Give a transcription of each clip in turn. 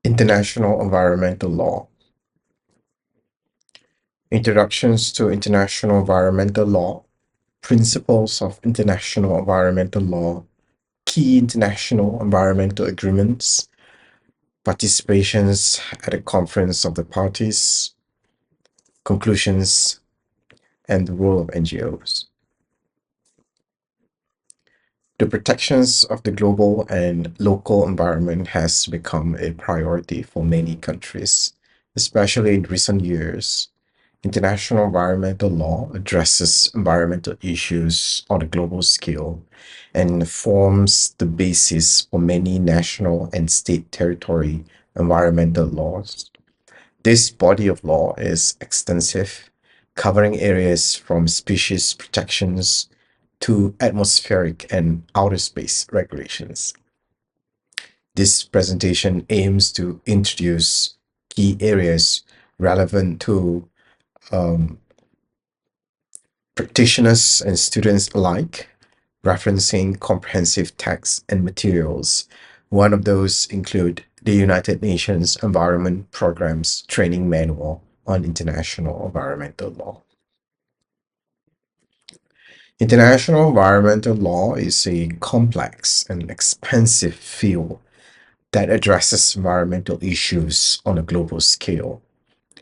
International Environmental Law. Introductions to International Environmental Law, Principles of International Environmental Law, Key International Environmental Agreements, Participations at the Conference of the Parties, Conclusions, and the Role of NGOs. The protections of the global and local environment has become a priority for many countries, especially in recent years. International environmental law addresses environmental issues on a global scale and forms the basis for many national and state territory environmental laws. This body of law is extensive, covering areas from species protections to atmospheric and outer space regulations. This presentation aims to introduce key areas relevant to um, practitioners and students alike, referencing comprehensive texts and materials. One of those include the United Nations Environment Programme's Training Manual on International Environmental Law. International environmental law is a complex and expansive field that addresses environmental issues on a global scale.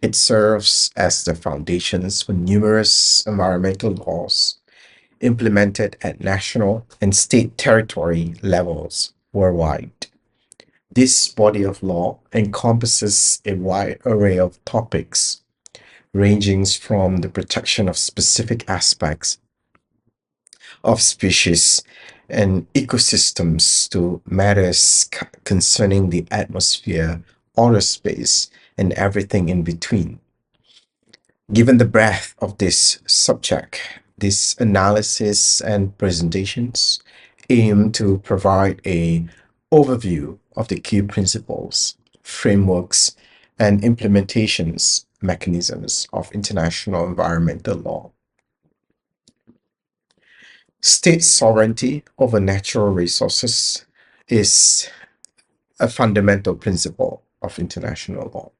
It serves as the foundations for numerous environmental laws implemented at national and state territory levels worldwide. This body of law encompasses a wide array of topics, ranging from the protection of specific aspects of species and ecosystems to matters concerning the atmosphere, outer space, and everything in between. Given the breadth of this subject, this analysis and presentations aim to provide a overview of the key principles, frameworks, and implementations mechanisms of international environmental law. State sovereignty over natural resources is a fundamental principle of international law.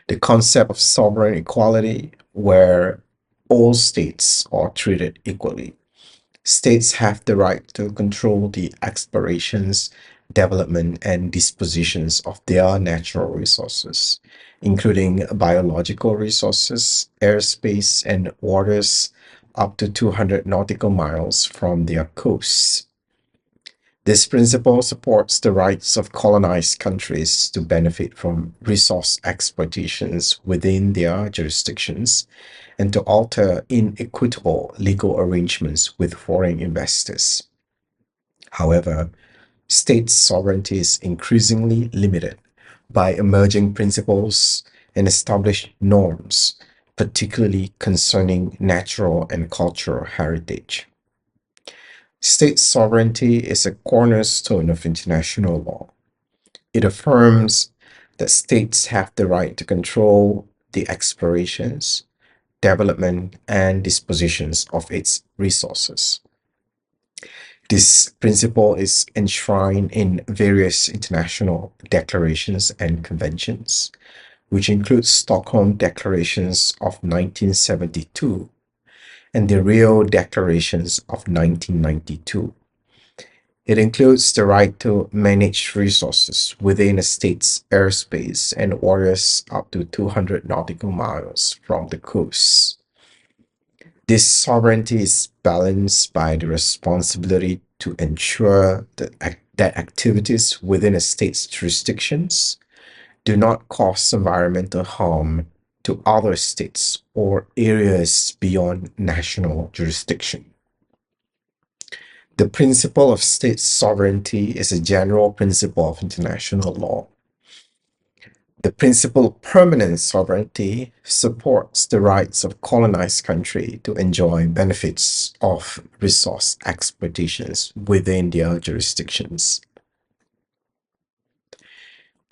The concept of sovereign equality, where all states are treated equally. States have the right to control the explorations, development, and dispositions of their natural resources, including biological resources, airspace, and waters up to 200 nautical miles from their coasts. This principle supports the rights of colonized countries to benefit from resource exploitations within their jurisdictions and to alter inequitable legal arrangements with foreign investors. However, state sovereignty is increasingly limited by emerging principles and established norms, particularly concerning natural and cultural heritage. State sovereignty is a cornerstone of international law. It affirms that states have the right to control the explorations, development, and dispositions of its resources. This principle is enshrined in various international declarations and conventions, which include Stockholm Declarations of 1972 and the Rio Declarations of 1992. It includes the right to manage resources within a state's airspace and waters up to 200 nautical miles from the coast. This sovereignty is balanced by the responsibility to ensure that activities within a state's jurisdictions do not cause environmental harm to other states or areas beyond national jurisdiction. The principle of state sovereignty is a general principle of international law. The principle of permanent sovereignty supports the rights of colonized country to enjoy benefits of resource exploitations within their jurisdictions.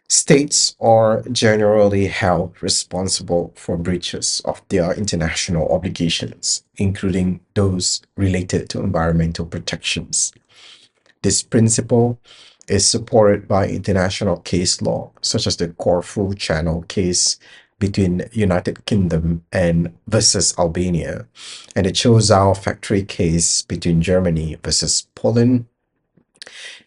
States are generally held responsible for breaches of their international obligations, including those related to environmental protections. This principle is supported by international case law, such as the Corfu Channel case between United Kingdom and versus Albania, and the Chozhou factory case between Germany versus Poland.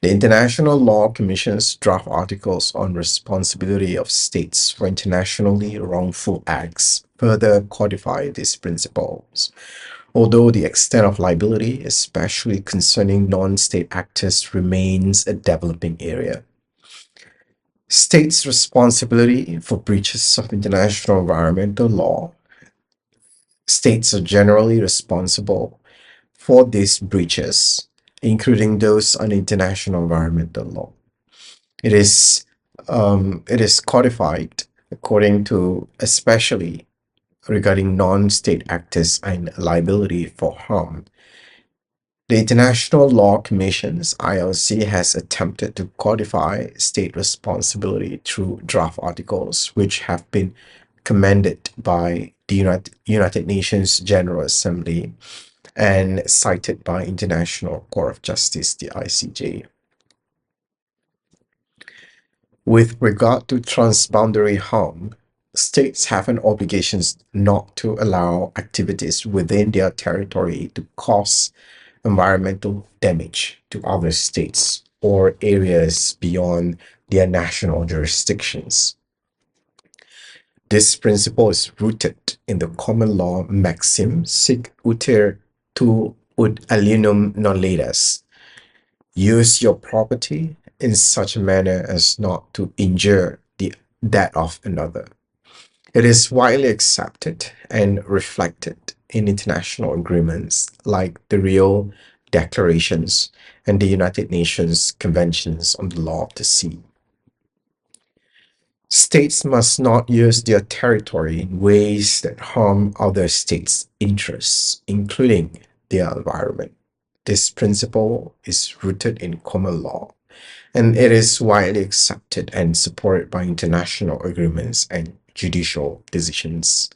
The International Law Commission's draft articles on responsibility of states for internationally wrongful acts further codify these principles. Although the extent of liability, especially concerning non-state actors, remains a developing area. States' responsibility for breaches of international environmental law. States are generally responsible for these breaches, including those on international environmental law. It is codified according to, especially regarding non-state actors and liability for harm. The International Law Commission's ILC has attempted to codify state responsibility through draft articles, which have been commended by the United Nations General Assembly and cited by International Court of Justice, the ICJ. With regard to transboundary harm, states have an obligation not to allow activities within their territory to cause environmental damage to other states or areas beyond their national jurisdictions. This principle is rooted in the common law maxim sic uter tu ut alienum non laedas. Use your property in such a manner as not to injure that of another. It is widely accepted and reflected in international agreements like the Rio Declarations and the United Nations Conventions on the Law of the Sea. States must not use their territory in ways that harm other states' interests, including their environment. This principle is rooted in common law, and it is widely accepted and supported by international agreements and judicial decisions.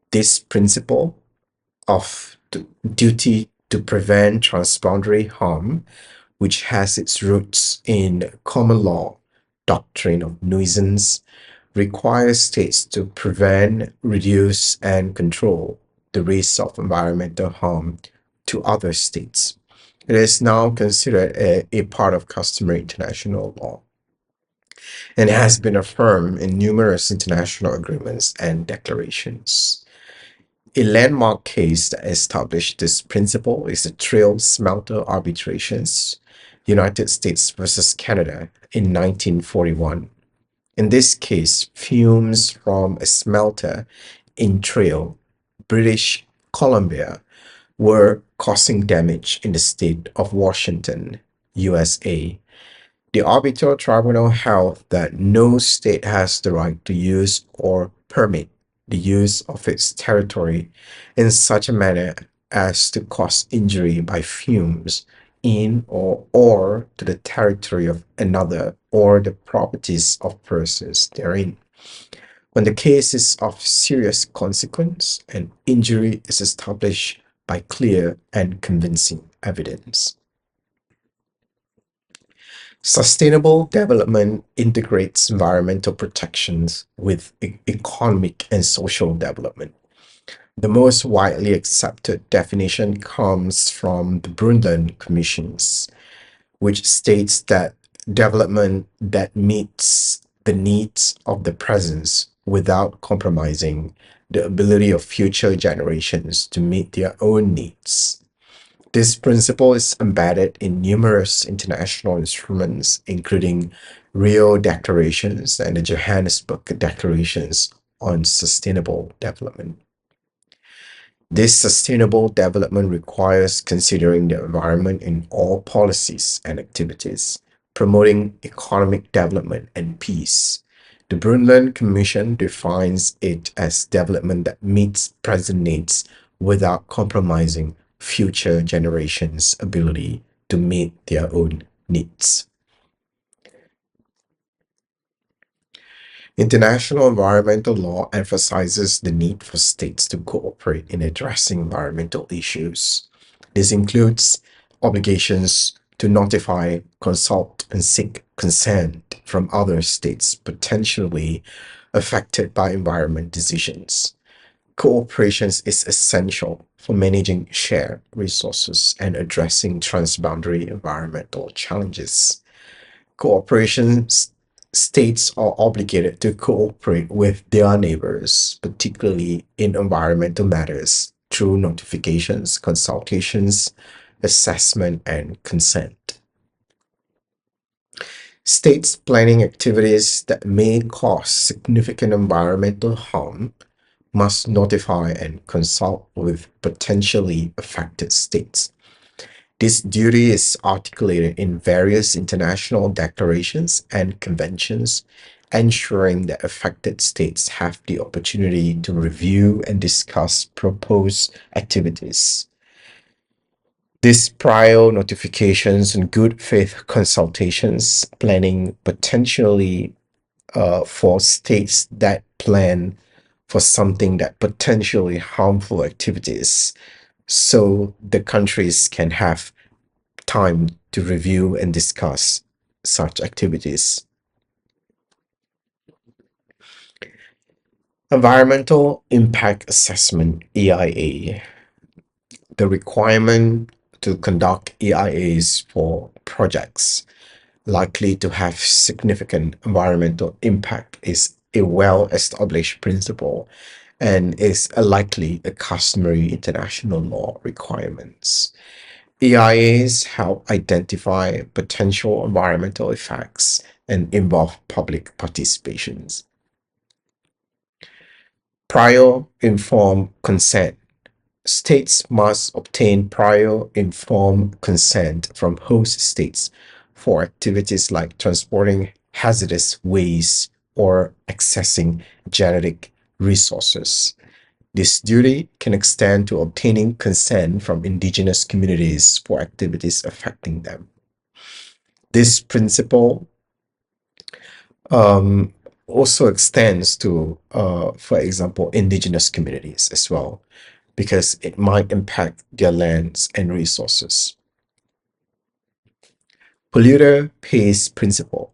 This principle of the duty to prevent transboundary harm, which has its roots in common law doctrine of nuisance, requires states to prevent, reduce, and control the risk of environmental harm to other states. It is now considered a part of customary international law and has been affirmed in numerous international agreements and declarations. A landmark case that established this principle is the Trail Smelter Arbitrations, United States versus Canada in 1941. In this case, fumes from a smelter in Trail, British Columbia, were causing damage in the state of Washington, USA. The arbitral tribunal held that no state has the right to use or permit the use of its territory in such a manner as to cause injury by fumes in or to the territory of another or the properties of persons therein. When the case is of serious consequence and injury is established by clear and convincing evidence. Sustainable development integrates environmental protections with economic and social development. The most widely accepted definition comes from the Brundtland Commissions, which states that development that meets the needs of the present without compromising the ability of future generations to meet their own needs. This principle is embedded in numerous international instruments, including Rio Declarations and the Johannesburg Declarations on Sustainable Development. This sustainable development requires considering the environment in all policies and activities, promoting economic development and peace. The Brundtland Commission defines it as development that meets present needs without compromising future generations' ability to meet their own needs. International environmental law emphasizes the need for states to cooperate in addressing environmental issues. This includes obligations to notify, consult, and seek consent from other states potentially affected by environment decisions. Cooperation is essential for managing shared resources and addressing transboundary environmental challenges. Cooperation states are obligated to cooperate with their neighbors, particularly in environmental matters, through notifications, consultations, assessment, and consent. States planning activities that may cause significant environmental harm must notify and consult with potentially affected states. This duty is articulated in various international declarations and conventions, ensuring that affected states have the opportunity to review and discuss proposed activities. These prior notifications and good faith consultations planning potentially for states that plan for something that potentially harmful activities so the countries can have time to review and discuss such activities. Environmental Impact Assessment EIA. The requirement to conduct EIAs for projects likely to have significant environmental impact is a well established principle and is likely a customary international law requirements. EIAs help identify potential environmental effects and involve public participations. Prior informed consent. States must obtain prior informed consent from host states for activities like transporting hazardous waste or accessing genetic resources. This duty can extend to obtaining consent from indigenous communities for activities affecting them. This principle um, also extends to, for example, indigenous communities as well, because it might impact their lands and resources. Polluter pays principle.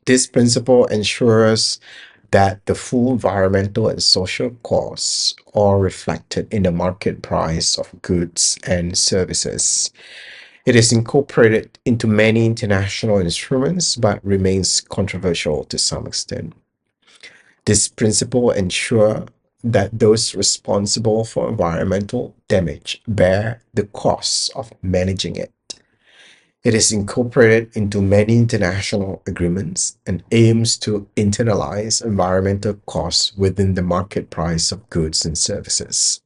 This principle ensures that the full environmental and social costs are reflected in the market price of goods and services. It is incorporated into many international instruments but remains controversial to some extent. This principle ensures that those responsible for environmental damage bear the costs of managing it. It is incorporated into many international agreements and aims to internalize environmental costs within the market price of goods and services.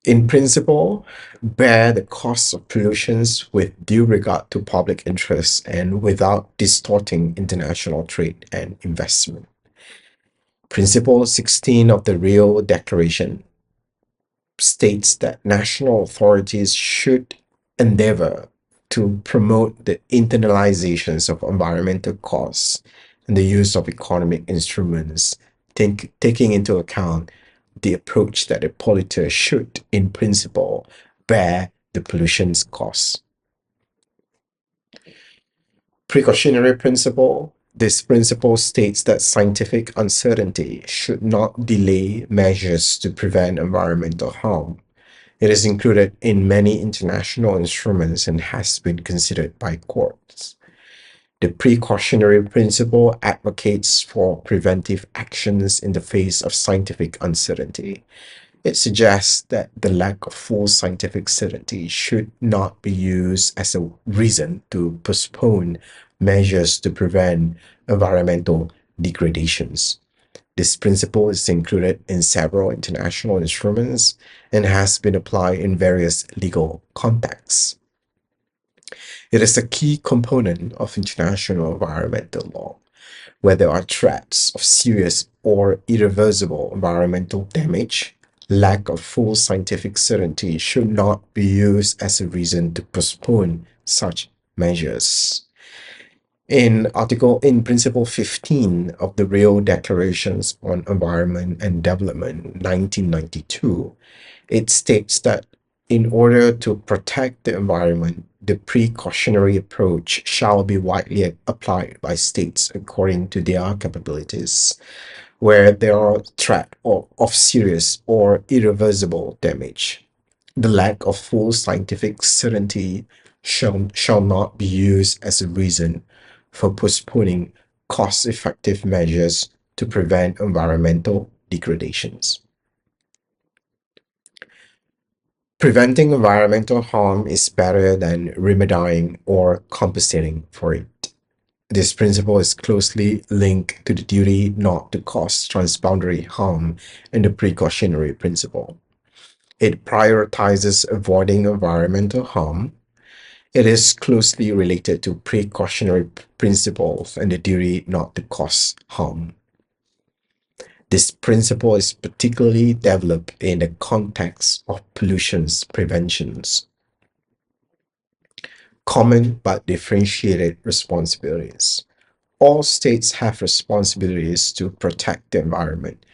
In principle, bear the costs of pollutions with due regard to public interests and without distorting international trade and investment. Principle 16 of the Rio Declaration states that national authorities should endeavor to promote the internalizations of environmental costs and the use of economic instruments, taking into account the approach that a polluter should, in principle, bear the pollution's costs. Precautionary principle. This principle states that scientific uncertainty should not delay measures to prevent environmental harm. It is included in many international instruments and has been considered by courts. The precautionary principle advocates for preventive actions in the face of scientific uncertainty. It suggests that the lack of full scientific certainty should not be used as a reason to postpone measures to prevent environmental degradations. This principle is included in several international instruments and has been applied in various legal contexts. It is a key component of international environmental law. Where there are threats of serious or irreversible environmental damage, lack of full scientific certainty should not be used as a reason to postpone such measures. In Principle 15 of the Rio Declarations on Environment and Development, 1992, it states that In order to protect the environment, the precautionary approach shall be widely applied by states according to their capabilities, where there are threat of serious or irreversible damage. The lack of full scientific certainty shall not be used as a reason for postponing cost-effective measures to prevent environmental degradations. Preventing environmental harm is better than remedying or compensating for it. This principle is closely linked to the duty not to cause transboundary harm in the precautionary principle. It prioritizes avoiding environmental harm. It is closely related to precautionary principles and the duty not to cause harm. This principle is particularly developed in the context of pollution preventions. Common but differentiated responsibilities. All states have responsibilities to protect the environment,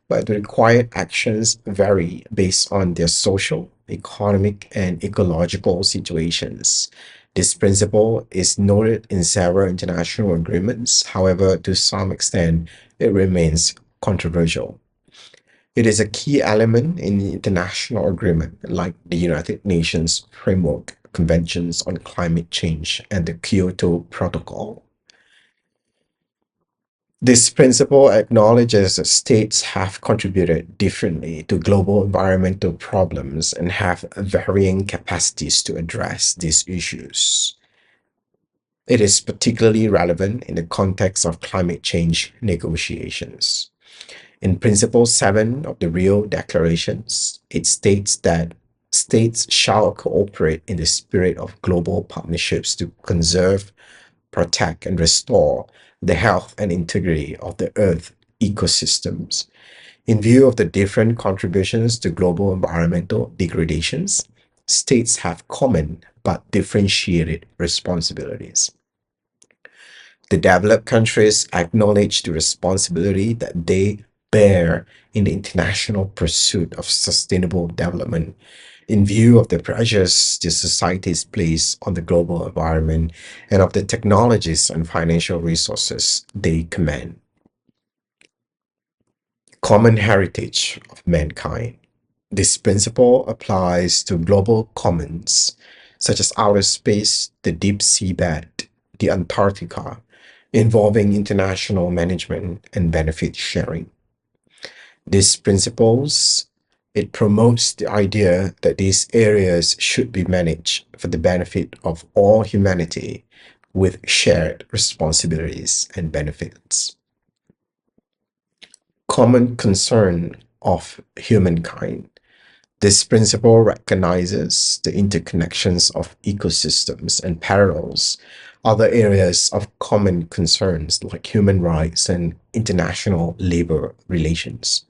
but the required actions vary based on their social, economic, and ecological situations. This principle is noted in several international agreements. However, to some extent, it remains controversial. It is a key element in the international agreement like the United Nations Framework Conventions on Climate Change and the Kyoto Protocol. This principle acknowledges that states have contributed differently to global environmental problems and have varying capacities to address these issues. It is particularly relevant in the context of climate change negotiations. In Principle 7 of the Rio Declarations, it states that states shall cooperate in the spirit of global partnerships to conserve, protect, and restore the health and integrity of the Earth ecosystems. In view of the different contributions to global environmental degradations, states have common but differentiated responsibilities. The developed countries acknowledge the responsibility that they bear in the international pursuit of sustainable development in view of the pressures the societies place on the global environment and of the technologies and financial resources they command. Common heritage of mankind. This principle applies to global commons such as outer space, the deep seabed, the Antarctica, involving international management and benefit sharing. These principles, it promotes the idea that these areas should be managed for the benefit of all humanity with shared responsibilities and benefits. Common concern of humankind. This principle recognizes the interconnections of ecosystems and parallels other areas of common concerns like human rights and international labor relations.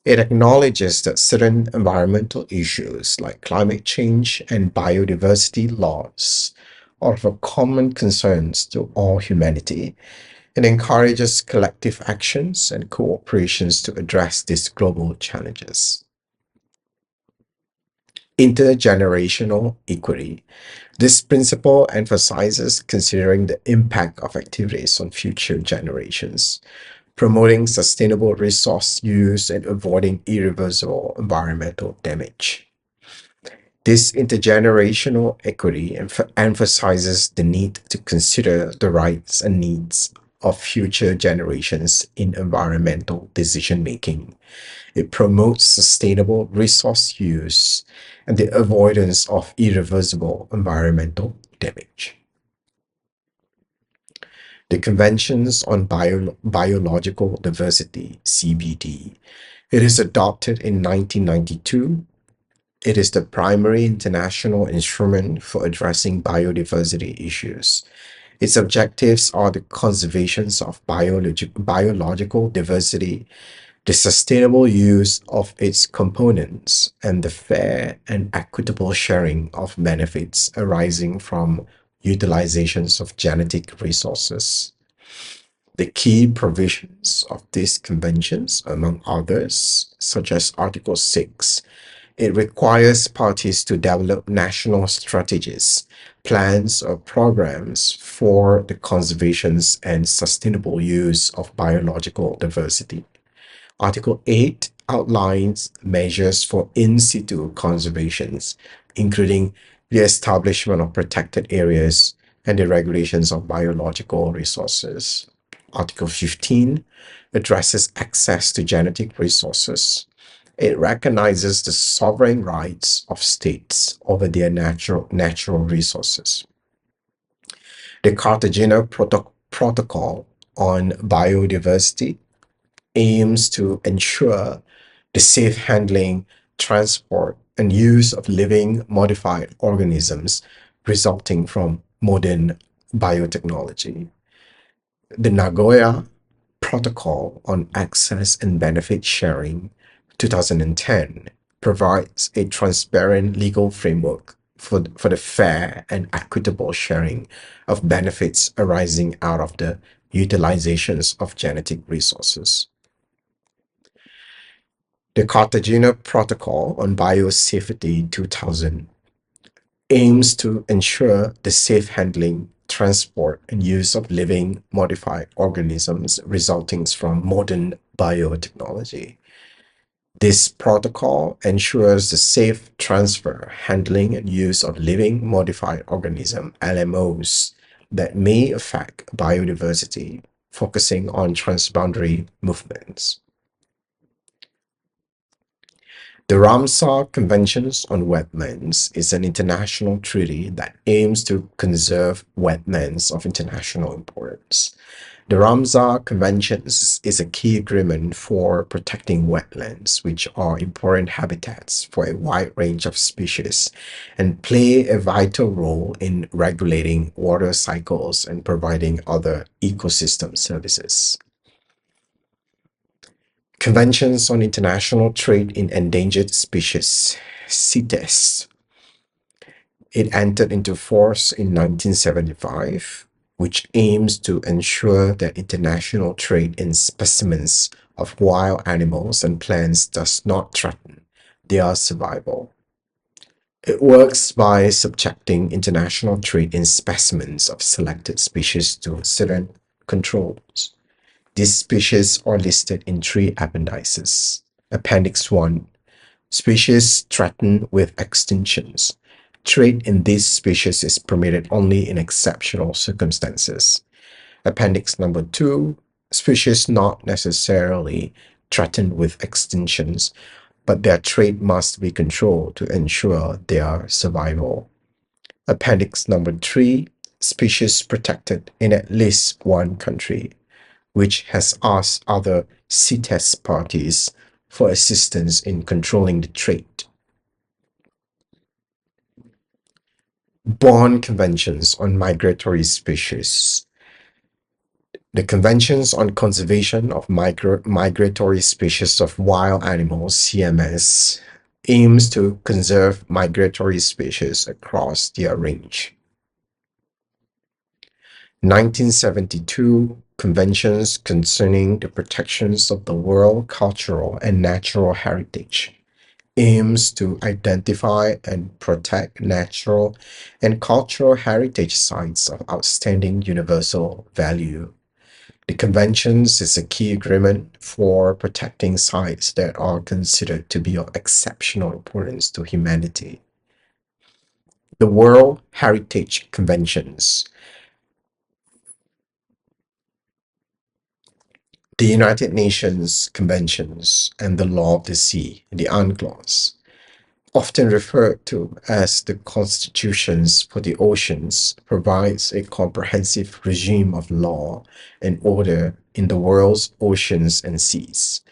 It acknowledges that certain environmental issues like climate change and biodiversity loss are of common concerns to all humanity and encourages collective actions and cooperations to address these global challenges. Intergenerational equity. This principle emphasizes considering the impact of activities on future generations, promoting sustainable resource use and avoiding irreversible environmental damage. This intergenerational equity emphasizes the need to consider the rights and needs of future generations in environmental decision making. It promotes sustainable resource use and the avoidance of irreversible environmental damage. The Conventions on Biological Diversity, CBD. It is adopted in 1992. It is the primary international instrument for addressing biodiversity issues. Its objectives are the conservation of biological diversity, the sustainable use of its components, and the fair and equitable sharing of benefits arising from utilizations of genetic resources. The key provisions of these conventions, among others, such as Article 6, It requires parties to develop national strategies, plans, or programs for the conservation and sustainable use of biological diversity. Article 8 outlines measures for in situ conservations, including the establishment of protected areas and the regulations of biological resources. Article 15 addresses access to genetic resources. It recognizes the sovereign rights of states over their natural resources. The Cartagena Protocol on Biodiversity aims to ensure the safe handling, transport, and use of living modified organisms resulting from modern biotechnology. The Nagoya Protocol on Access and Benefit Sharing, 2010, provides a transparent legal framework for the fair and equitable sharing of benefits arising out of the utilizations of genetic resources. The Cartagena Protocol on Biosafety 2000 aims to ensure the safe handling, transport, and use of living modified organisms resulting from modern biotechnology. This protocol ensures the safe transfer, handling, and use of living modified organism (LMOs) that may affect biodiversity, focusing on transboundary movements. The Ramsar Conventions on Wetlands is an international treaty that aims to conserve wetlands of international importance. The Ramsar Conventions is a key agreement for protecting wetlands, which are important habitats for a wide range of species and play a vital role in regulating water cycles and providing other ecosystem services. Conventions on International Trade in Endangered Species, CITES. It entered into force in 1975, which aims to ensure that international trade in specimens of wild animals and plants does not threaten their survival. It works by subjecting international trade in specimens of selected species to certain controls. These species are listed in three appendices. Appendix 1, species threatened with extinctions. Trade in these species is permitted only in exceptional circumstances. Appendix number 2, species not necessarily threatened with extinctions, but their trade must be controlled to ensure their survival. Appendix number 3, species protected in at least one country, which has asked other CITES parties for assistance in controlling the trade. Bonn Conventions on Migratory Species. The Conventions on Conservation of Migratory Species of Wild Animals, CMS, aims to conserve migratory species across their range. 1972 Conventions concerning the protections of the world cultural and natural heritage aims to identify and protect natural and cultural heritage sites of outstanding universal value. The conventions is a key agreement for protecting sites that are considered to be of exceptional importance to humanity. The World Heritage Conventions. The United Nations Conventions and the Law of the Sea, the UNCLOS, often referred to as the Constitutions for the Oceans, provides a comprehensive regime of law and order in the world's oceans and seas.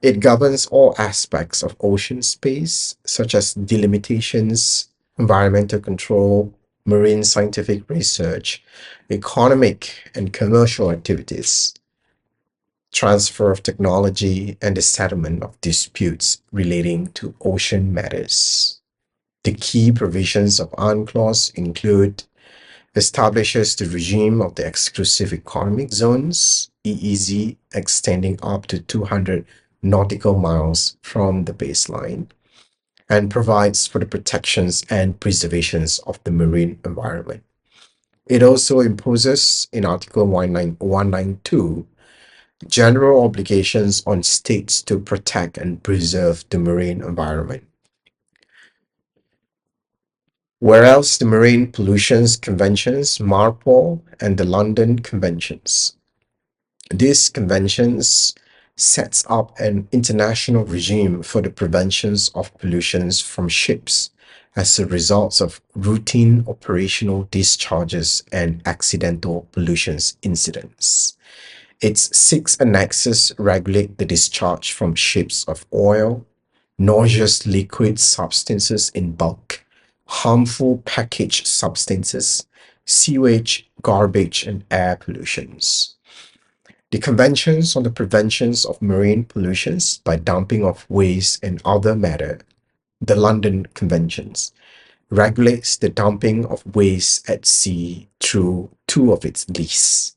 It governs all aspects of ocean space, such as delimitations, environmental control, marine scientific research, economic and commercial activities, transfer of technology, and the settlement of disputes relating to ocean matters. The key provisions of UNCLOS include establishes the regime of the exclusive economic zones, EEZ, extending up to 200 nautical miles from the baseline, and provides for the protections and preservations of the marine environment. It also imposes in Article 192 general obligations on states to protect and preserve the marine environment. Whereas the Marine Pollutions Conventions, MARPOL, and the London Conventions. These conventions sets up an international regime for the prevention of pollutions from ships as a result of routine operational discharges and accidental pollutions incidents. Its six annexes regulate the discharge from ships of oil, noxious liquid substances in bulk, harmful packaged substances, sewage, garbage, and air pollutions. The Conventions on the Prevention of Marine Pollutions by Dumping of Waste and Other Matter, the London Conventions, regulates the dumping of waste at sea through two of its lists.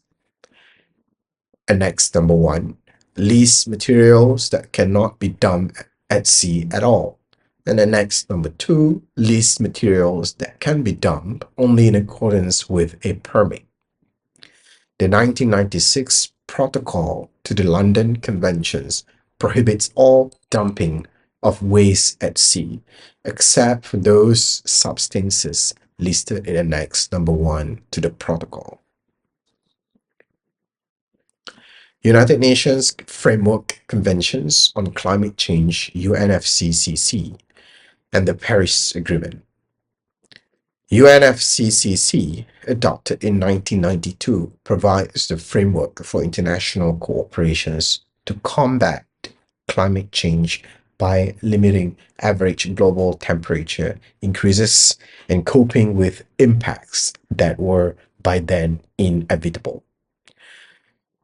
Annex number 1, lease materials that cannot be dumped at sea at all. And Annex number 2, lease materials that can be dumped only in accordance with a permit. The 1996 Protocol to the London Conventions prohibits all dumping of waste at sea, except for those substances listed in Annex number 1 to the Protocol. United Nations Framework Conventions on Climate Change, UNFCCC, and the Paris Agreement. UNFCCC, adopted in 1992, provides the framework for international cooperations to combat climate change by limiting average global temperature increases and coping with impacts that were by then inevitable.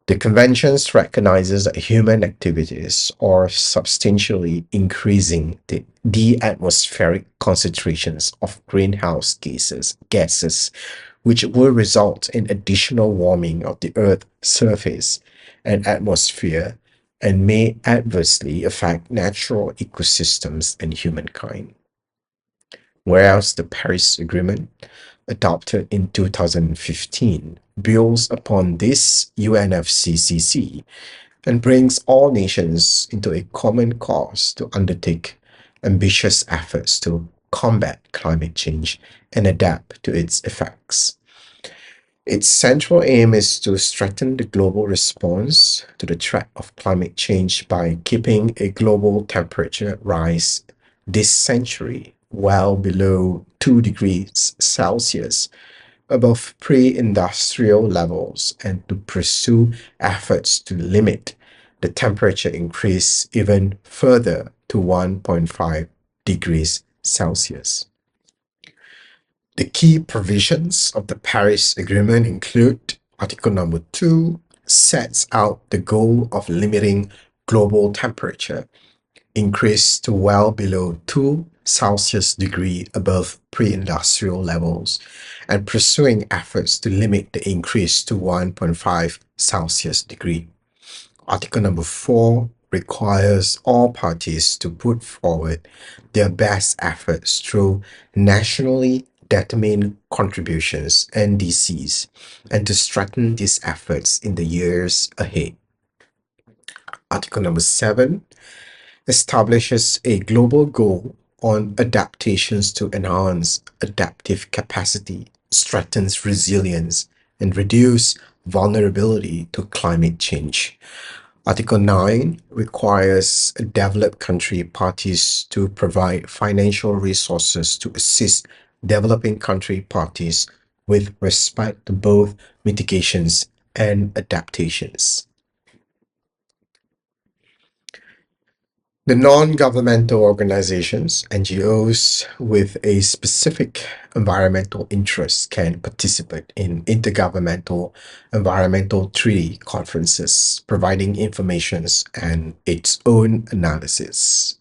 The conventions recognizes that human activities are substantially increasing the atmospheric concentrations of greenhouse gases, which will result in additional warming of the Earth's surface and atmosphere and may adversely affect natural ecosystems and humankind. Whereas the Paris Agreement, adopted in 2015, builds upon this UNFCCC and brings all nations into a common cause to undertake ambitious efforts to combat climate change and adapt to its effects. Its central aim is to strengthen the global response to the threat of climate change by keeping a global temperature rise this century well below 2 degrees Celsius above pre-industrial levels and to pursue efforts to limit the temperature increase even further to 1.5 degrees Celsius. The key provisions of the Paris Agreement include Article number 2 sets out the goal of limiting global temperature increase to well below 2 Celsius degree above pre-industrial levels and pursuing efforts to limit the increase to 1.5 Celsius degree. Article number 4 requires all parties to put forward their best efforts through nationally determined contributions (NDCs) and to strengthen these efforts in the years ahead. Article number 7 establishes a global goal on adaptations to enhance adaptive capacity, strengthens resilience, and reduce vulnerability to climate change. Article 9 requires developed country parties to provide financial resources to assist developing country parties with respect to both mitigations and adaptations. The non-governmental organizations, NGOs, with a specific environmental interest can participate in intergovernmental environmental treaty conferences, providing information and its own analysis.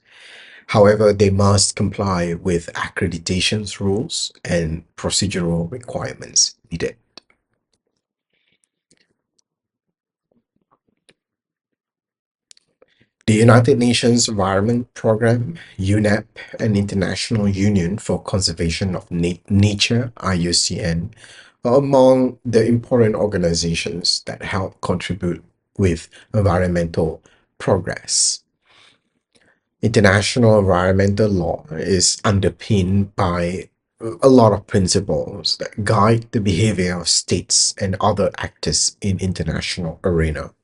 However, they must comply with accreditation rules and procedural requirements needed. The United Nations Environment Programme, UNEP, and International Union for Conservation of Nature, IUCN, are among the important organizations that help contribute with environmental progress. International environmental law is underpinned by a lot of principles that guide the behavior of states and other actors in international arena.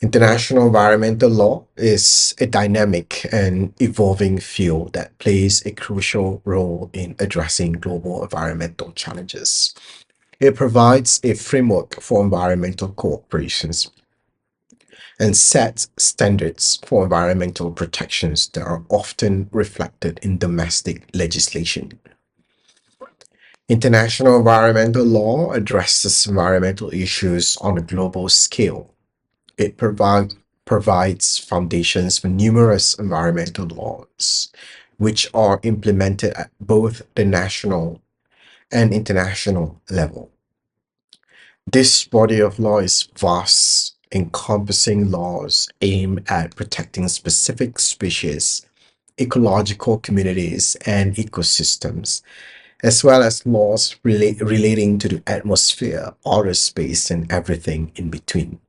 International environmental law is a dynamic and evolving field that plays a crucial role in addressing global environmental challenges. It provides a framework for environmental cooperations and sets standards for environmental protections that are often reflected in domestic legislation. International environmental law addresses environmental issues on a global scale. It provides foundations for numerous environmental laws, which are implemented at both the national and international level. This body of law is vast, encompassing laws aimed at protecting specific species, ecological communities, and ecosystems, as well as laws relating to the atmosphere, outer space, and everything in between.